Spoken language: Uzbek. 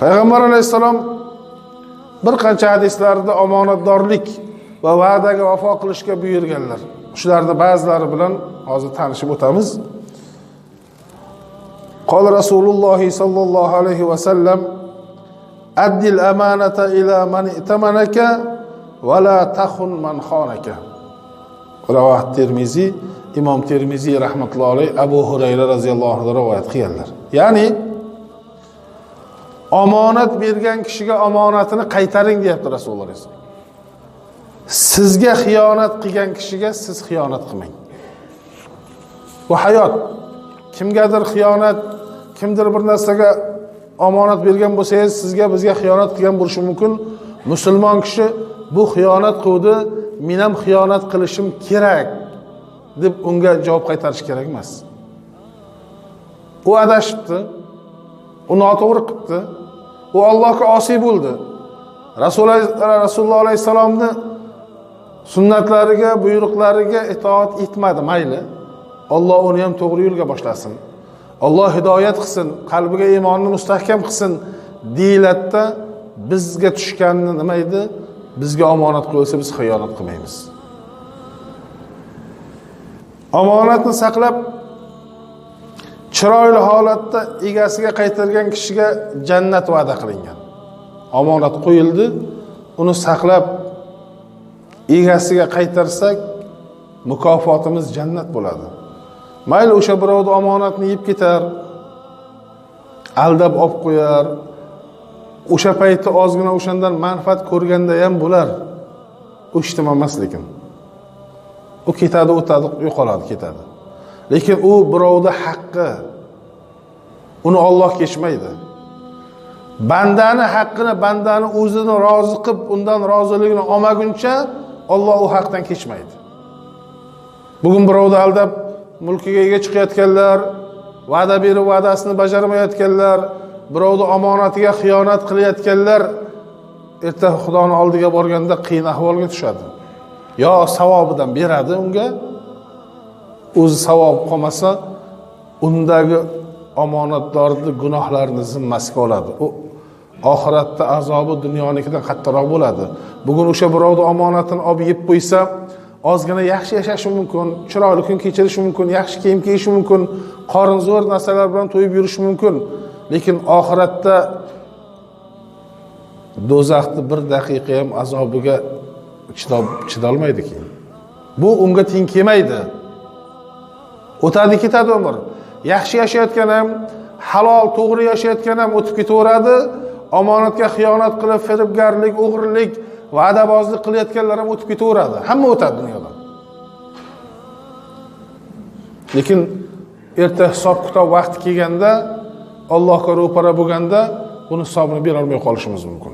Payg'ambar alayhisalom bir qancha hadislarda omonatdorlik va va'daga vafo qilishga buyurganlar. Shularning ba'zilari bilan hozir tanishib o'tamiz. Qol Rasululloh sallallohu alayhi va sallam: "Addil amanata ila man itamanaka va la takhun man khanaka." Ravah Tirmizi, Imom Tirmizi rahmatullohi alayhi Abu Hurayra radhiyallohu anhu rivoyat qilganlar. Ya'ni omonat bergan kishiga omonatini qaytaring deyapti Rasululloh alayhi vasallam. Sizga xiyonat qilgan kishiga siz xiyonat qilmang. Bu hayot. Kimgadir xiyonat, kimdir bir narsaga omonat bergan bo'lsangiz, sizga bizga xiyonat qilgan bo'lishi mumkin. Musulmon kishi bu xiyonat qildi, men ham xiyonat qilishim kerak deb unga javob qaytarish kerak emas. U adashibdi, u noto'g'ri qilibdi, u Allohga osiy bo'ldi. Rasululloh alayhisalomni sunnatlariga, buyruqlariga itoat etmadi, mayli. Alloh uni ham to'g'ri yo'lga boshlasin. Alloh hidoyat qilsin, qalbiga iymonni mustahkam qilsin. Deylatda bizga tushganni nima edi? Bizga omonat qo'yilsa biz xiyonat qilmaymiz. Omonatni saqlab chiroyli holatda egasiga qaytargan kishiga jannat va'da qilingan. Omonat qo'yildi, uni saqlab egasiga qaytarsak mukofotimiz jannat bo'ladi. Mayli o'sha birovning omonatni yeb ketar, aldab olib qo'yar, o'sha payti ozgina o'shandan manfaat ko'rganda ham bo'lar. U ishtim emas lekin. U ketadi, o'tadi, yo'qoladi, ketadi. Lekin u birovning haqqi. Uni Alloh kechmaydi. Bandani haqqini, bandani o'zini rozi qilib, undan roziligini olmaguncha Alloh u haqdan kechmaydi. Bugun birovni aldab mulkiga ega chiqayotganlar, va'da berib va'dasini bajarmayotganlar, birovning omonatiga xiyonat qilayotganlar erta Xudoning oldiga borganda qiyin ahvolga tushadi. Yo savobidan beradi unga, o'zi savob qolmasa, undagi omonatdorning gunohlarini zimmasiga oladi. U oxiratda azobi dunyonikidan qattiqroq bo'ladi. Bugun o'sha birovning omonatini olib yeb qo'ysa, ozgina yaxshi yashashi mumkin, chiroyli kun kechirishi mumkin, yaxshi kiyim kiyishi mumkin, qorin zo'r narsalar bilan to'yib yurishi mumkin. Lekin oxiratda do'zaxni bir daqiqa ham azobiga chidolmaydi keyin. Bu unga teng kelmaydi. O'tadi ketadi umr. Yaxshi yashayotgan ham, halol, to'g'ri yashayotgan ham o'tib ketaveradi. Omonatga xiyonat qilib, firibgarlik, o'g'rilik, va'dabozlik qilayotganlar ham o'tib ketaveradi. Hamma o'tadi dunyoda. Lekin erta hisob-kitob vaqti kelganda, Allohga ro'para bo'lganda, buni hisobini bera olmay qolishimiz mumkin.